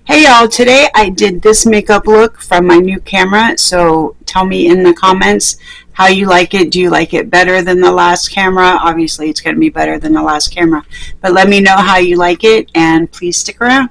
Hey y'all, today I did this makeup look from my new camera, so tell me in the comments how you like it. Do you like it better than the last camera? Obviously it's going to be better than the last camera, but let me know how you like it and please stick around.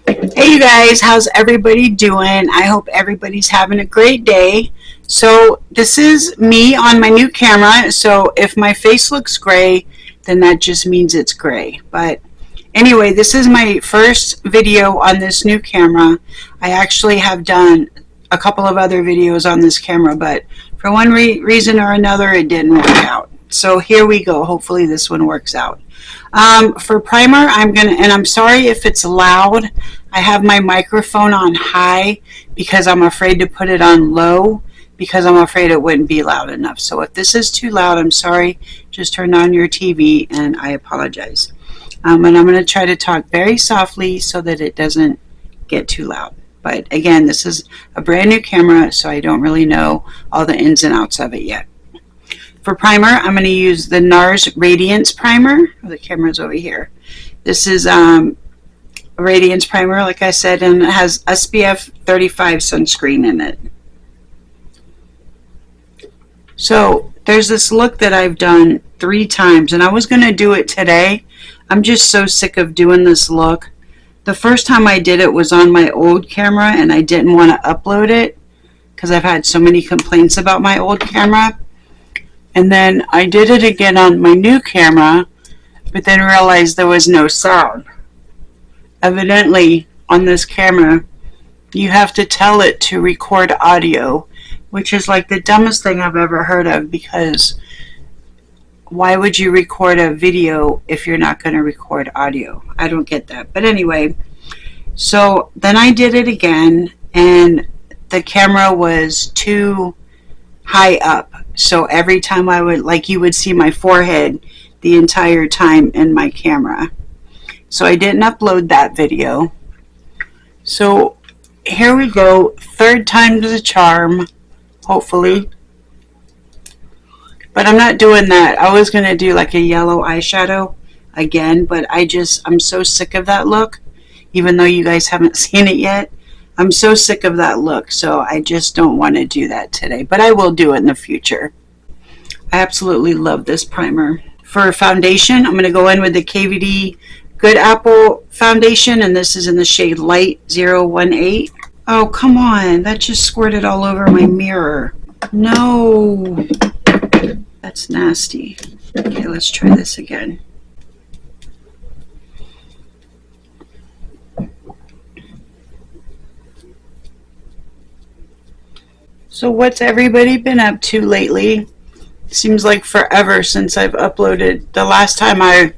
Hey you guys, how's everybody doing? I hope everybody's having a great day. So this is me on my new camera, so if my face looks gray, then that just means it's gray, but anyway, this is my first video on this new camera. I actually have done a couple of other videos on this camera, but for one reason or another, it didn't work out. So here we go. Hopefully this one works out. For primer, and I'm sorry if it's loud. I have my microphone on high because I'm afraid to put it on low because I'm afraid it wouldn't be loud enough. So if this is too loud, I'm sorry. Just turn on your TV and I apologize. And I'm going to try to talk very softly so that it doesn't get too loud. But again, this is a brand new camera, so I don't really know all the ins and outs of it yet. For primer, I'm going to use the Nars Radiance primer. Oh, the camera's over here. This is a Radiance primer, like I said, and it has SPF 35 sunscreen in it. So there's this look that I've done 3 times, and I was going to do it today. I'm just so sick of doing this look. The first time I did it was on my old camera, and I didn't want to upload it because I've had so many complaints about my old camera. And then I did it again on my new camera, but then realized there was no sound. Evidently, on this camera, you have to tell it to record audio, which is like the dumbest thing I've ever heard of, because why would you record a video if you're not going to record audio? I don't get that. But anyway, so then I did it again, and the camera was too high up. So every time I would, like, you would see my forehead the entire time in my camera. So I didn't upload that video. So here we go. 3rd time's the charm, hopefully. But I'm not doing that. I was going to do like a yellow eyeshadow again, but I'm so sick of that look. Even though you guys haven't seen it yet, I'm so sick of that look. So I just don't want to do that today, but I will do it in the future. I absolutely love this primer. For foundation, I'm going to go in with the KVD Good Apple foundation, and this is in the shade Light 018. Oh, come on. That just squirted all over my mirror. No. That's nasty. Okay, let's try this again. So what's everybody been up to lately? Seems like forever since I've uploaded. The last time I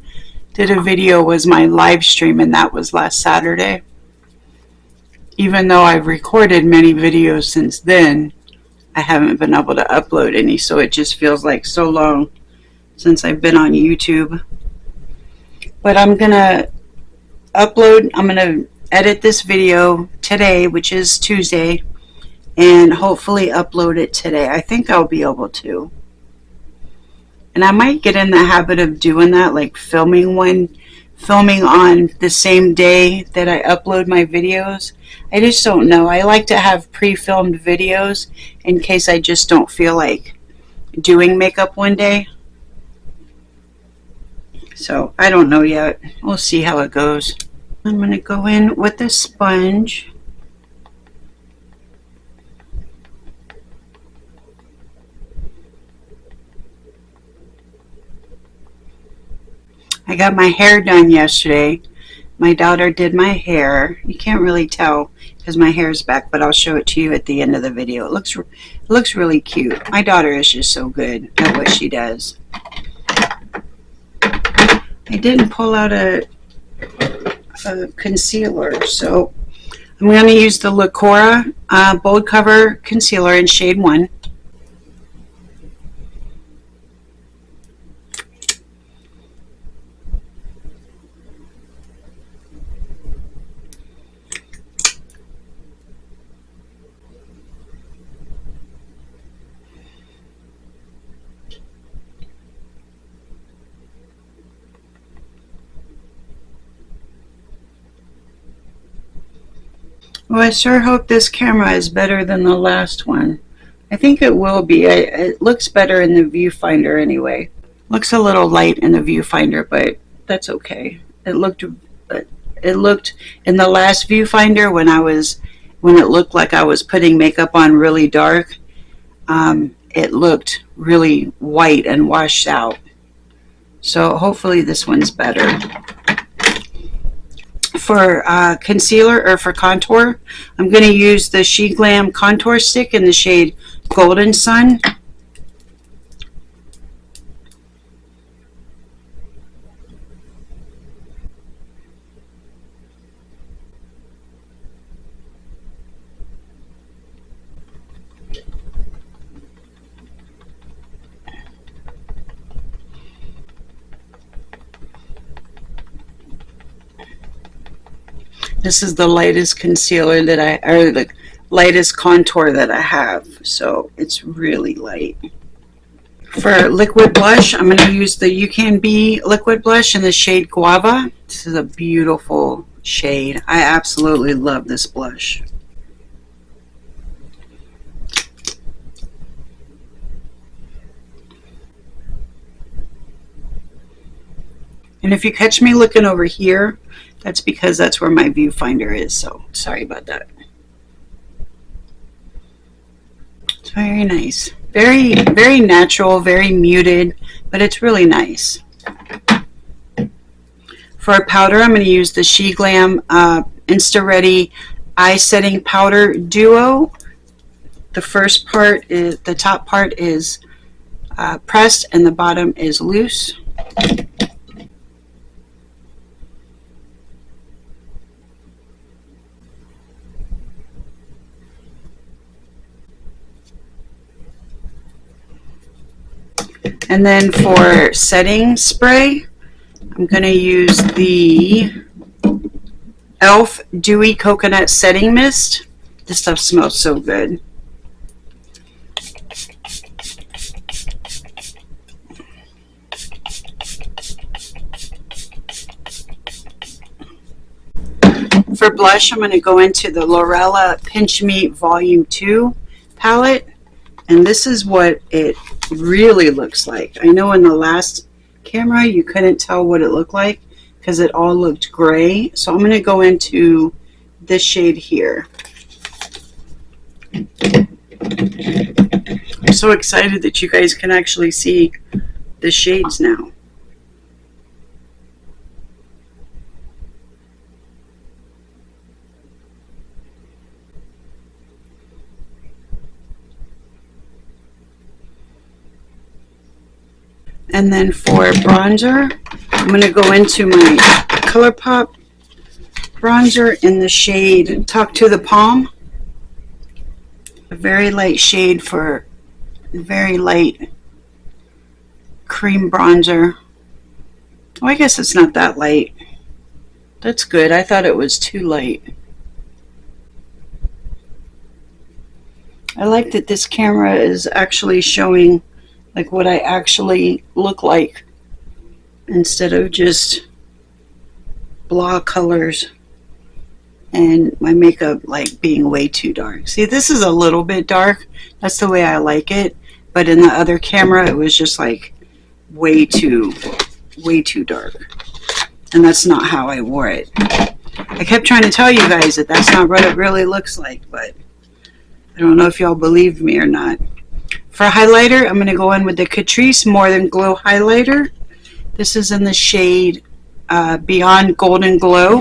did a video was my live stream, and that was last Saturday. Even though I've recorded many videos since then, I haven't been able to upload any, so it just feels like so long since I've been on YouTube. But I'm gonna edit this video today, which is Tuesday, and hopefully upload it today. I think I'll be able to. And I might get in the habit of doing that, like filming on the same day that I upload my videos. I just don't know. I like to have pre-filmed videos in case I just don't feel like doing makeup one day. So I don't know yet. We'll see how it goes. I'm going to go in with a sponge. I got my hair done yesterday. My daughter did my hair. You can't really tell because my hair is back, but I'll show it to you at the end of the video. It looks really cute. My daughter is just so good at what she does. I didn't pull out a concealer, so I'm going to use the Lacura Bold Cover Concealer in shade 1. Well, I sure hope this camera is better than the last one. I think it will be. It looks better in the viewfinder anyway. Looks a little light in the viewfinder, but that's okay. It looked in the last viewfinder when it looked like I was putting makeup on really dark. It looked really white and washed out. So hopefully this one's better. For concealer or for contour, I'm going to use the Sheglam contour stick in the shade Golden Sun. This is the lightest concealer or the lightest contour that I have, so it's really light. For liquid blush, I'm going to use the Ucanbe liquid blush in the shade Guava. This is a beautiful shade. I absolutely love this blush. And if you catch me looking over here, that's because that's where my viewfinder is, so sorry about that. It's very nice. Very, very natural, very muted, but it's really nice. For a powder, I'm going to use the Sheglam Insta Ready Eye Setting Powder Duo. The top part is pressed and the bottom is loose. And then for setting spray, I'm going to use the e.l.f. Dewy Coconut Setting Mist. This stuff smells so good. For blush, I'm going to go into the Lorella Pinch Me Volume 2 palette. And this is what it really looks like. I know in the last camera you couldn't tell what it looked like because it all looked gray. So I'm going to go into this shade here. I'm so excited that you guys can actually see the shades now. And then for bronzer, I'm going to go into my Colourpop bronzer in the shade Talk to the Palm. A very light shade for very light cream bronzer. Oh, I guess it's not that light. That's good. I thought it was too light. I like that this camera is actually showing like what I actually look like instead of just blah colors and my makeup like being way too dark. See, this is a little bit dark. That's the way I like it. But in the other camera, it was just like way too dark. And that's not how I wore it. I kept trying to tell you guys that that's not what it really looks like, but I don't know if y'all believed me or not. For highlighter, I'm going to go in with the Catrice More Than Glow highlighter. This is in the shade Beyond Golden Glow.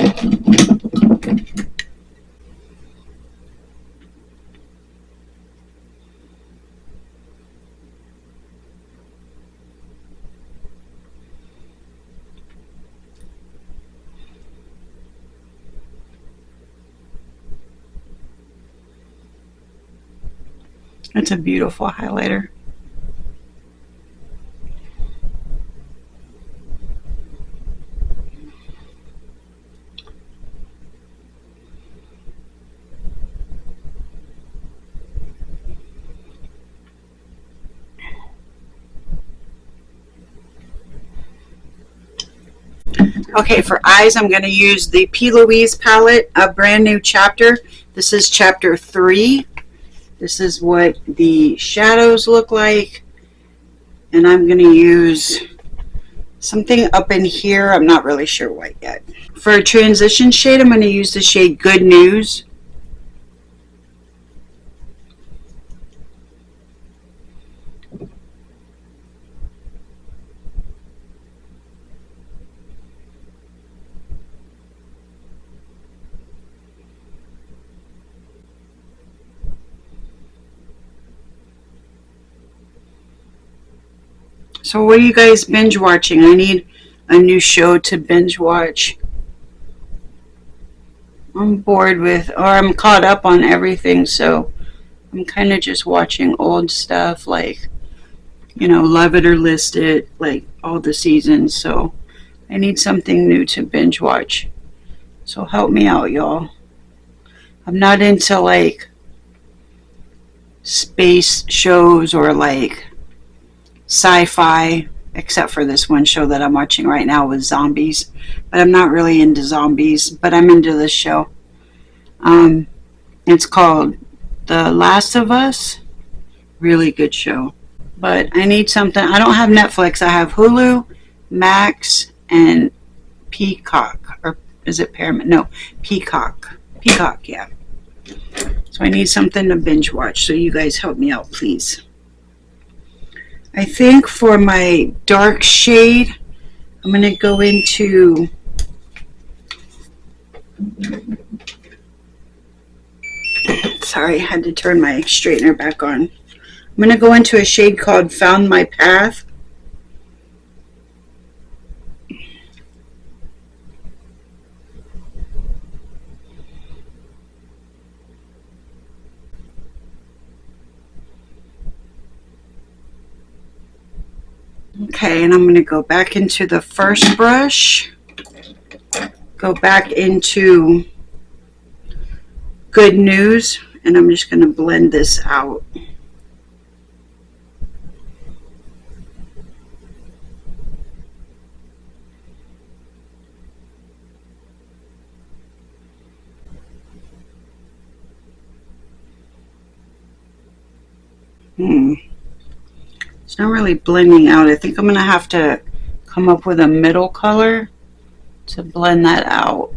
It's a beautiful highlighter. Okay, for eyes, I'm going to use the P. Louise palette, a brand new chapter. This is chapter 3. This is what the shadows look like. And I'm going to use something up in here. I'm not really sure what yet. For a transition shade, I'm going to use the shade Good News. So what are you guys binge watching? I need a new show to binge watch. I'm bored with, or I'm caught up on everything, so I'm kind of just watching old stuff like, you know, Love It or List It, like all the seasons. So I need something new to binge watch. So help me out, y'all. I'm not into like space shows or like sci-fi, except for this one show that I'm watching right now with zombies. But I'm not really into zombies, but I'm into this show. It's called The Last of Us. Really good show. But I need something. I don't have Netflix. I have Hulu, Max, and Peacock. Or is it Paramount? No, Peacock. Peacock, yeah. So I need something to binge watch. So you guys help me out, please. I think for my dark shade, I'm going to go into sorry, I had to turn my straightener back on. I'm going to go into a shade called Found My Path. Okay, and I'm going to go back into the first brush, go back into Good News, and I'm just going to blend this out. It's not really blending out. I think I'm going to have to come up with a middle color to blend that out.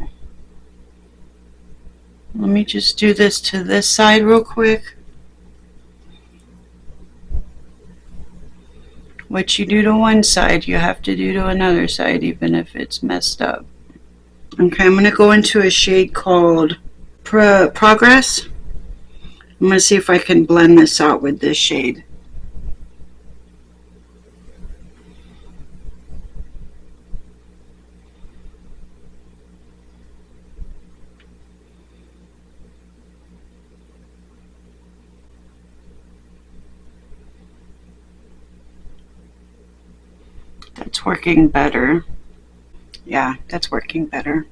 Let me just do this to this side real quick. What you do to one side, you have to do to another side, even if it's messed up. Okay, I'm going to go into a shade called Progress. I'm going to see if I can blend this out with this shade. That's working better. Yeah, that's working better.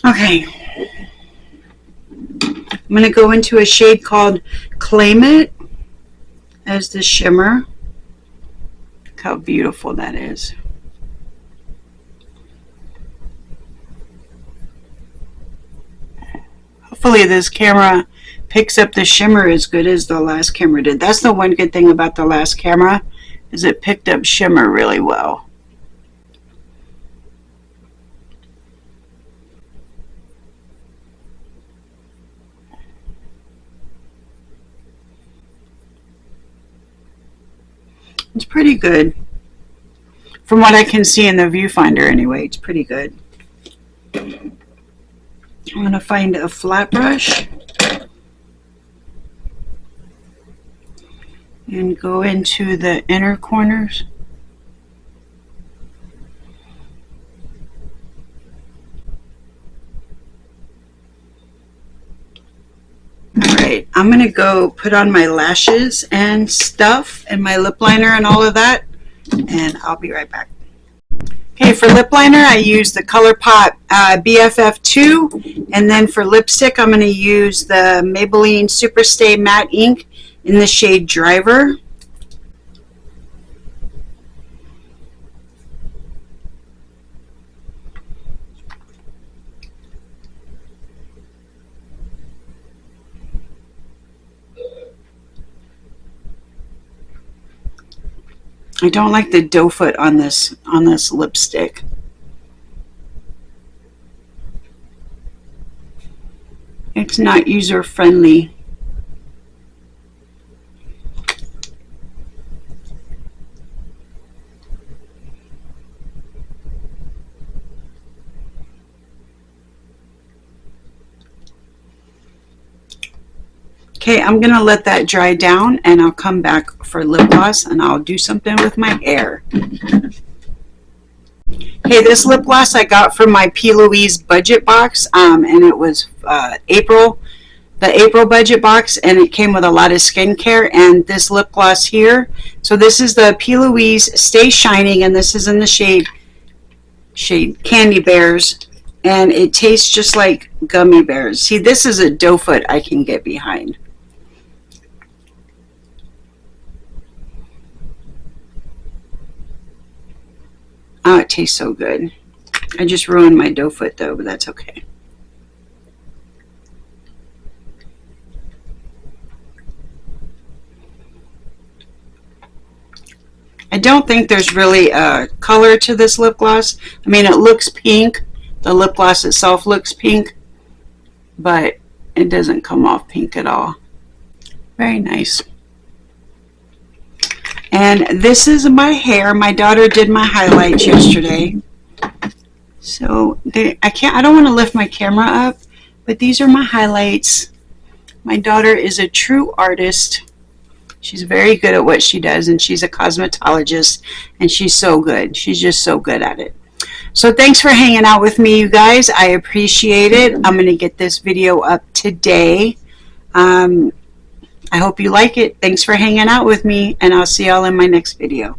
Okay, I'm going to go into a shade called Claim It as the shimmer. Look how beautiful that is. Hopefully this camera picks up the shimmer as good as the last camera did. That's the one good thing about the last camera, is it picked up shimmer really well. It's pretty good. From what I can see in the viewfinder anyway, it's pretty good. I'm going to find a flat brush and go into the inner corners. right, I'm gonna go put on my lashes and stuff and my lip liner and all of that, and I'll be right back. Okay, for lip liner I use the Colourpop BFF2, and then for lipstick I'm going to use the Maybelline Superstay Matte Ink in the shade Driver. I don't like the doe foot on this lipstick. It's not user friendly. Okay, I'm gonna let that dry down and I'll come back for lip gloss and I'll do something with my hair. Okay, this lip gloss I got from my P. Louise budget box, and it was the April budget box, and it came with a lot of skincare. And this lip gloss here, so this is the P. Louise Stay Shining, and this is in the shade Candy Bears, and it tastes just like gummy bears. See, this is a doe foot I can get behind. Oh, it tastes so good. I just ruined my doe foot though, but that's okay. I don't think there's really a color to this lip gloss. I mean, it looks pink. The lip gloss itself looks pink, but it doesn't come off pink at all. Very nice. And this is my hair. My daughter did my highlights yesterday. So I don't want to lift my camera up, but these are my highlights. My daughter is a true artist. She's very good at what she does, and she's a cosmetologist, and she's so good. She's just so good at it. So thanks for hanging out with me, you guys. I appreciate it. I'm going to get this video up today. I hope you like it. Thanks for hanging out with me, and I'll see y'all in my next video.